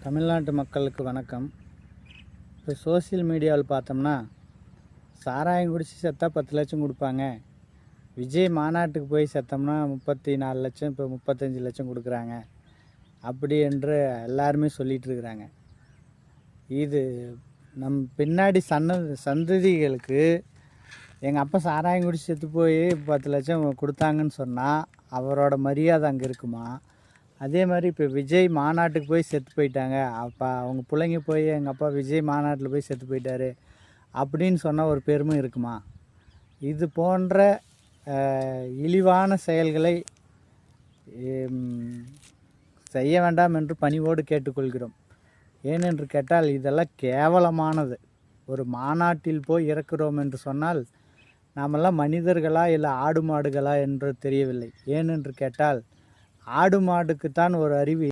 தமிழ்நாட்டு மக்களுக்கு வணக்கம். இப்போ சோசியல் மீடியாவில் பார்த்தோம்னா, சாராயம் குடித்து செத்தா 10 லட்சம் கொடுப்பாங்க, விஜய் மாநாட்டுக்கு போய் செத்தோம்னா 34 லட்சம், இப்போ 35 லட்சம் கொடுக்குறாங்க அப்படி என்று எல்லாருமே சொல்லிகிட்டு இருக்கிறாங்க. இது நம் பின்னாடி சந்ததிகளுக்கு எங்கள் அப்பா சாராயம் குடிச்சு செத்து போய் 10 லட்சம் கொடுத்தாங்கன்னு சொன்னால் அவரோட மரியாதை அங்கே இருக்குமா? அதே மாதிரி இப்போ விஜய் மாநாட்டுக்கு போய் செத்து போயிட்டாங்க, அப்போ அவங்க பிள்ளைங்க போய் எங்கள் அப்பா விஜய் மாநாட்டில் போய் செத்து போயிட்டாரு அப்படின்னு சொன்னால் ஒரு பெருமை இருக்குமா? இது போன்ற இழிவான செயல்களை செய்ய வேண்டாம் என்று பணிவோடு கேட்டுக்கொள்கிறோம். ஏனென்று கேட்டால் இதெல்லாம் கேவலமானது. ஒரு மாநாட்டில் போய் இறக்குறோம் என்று சொன்னால் நாமெல்லாம் மனிதர்களா இல்லை ஆடு மாடுகளா என்று தெரியவில்லை. ஏனென்று கேட்டால் ஆடு மாடுக்குத்தான் ஒரு அறிவு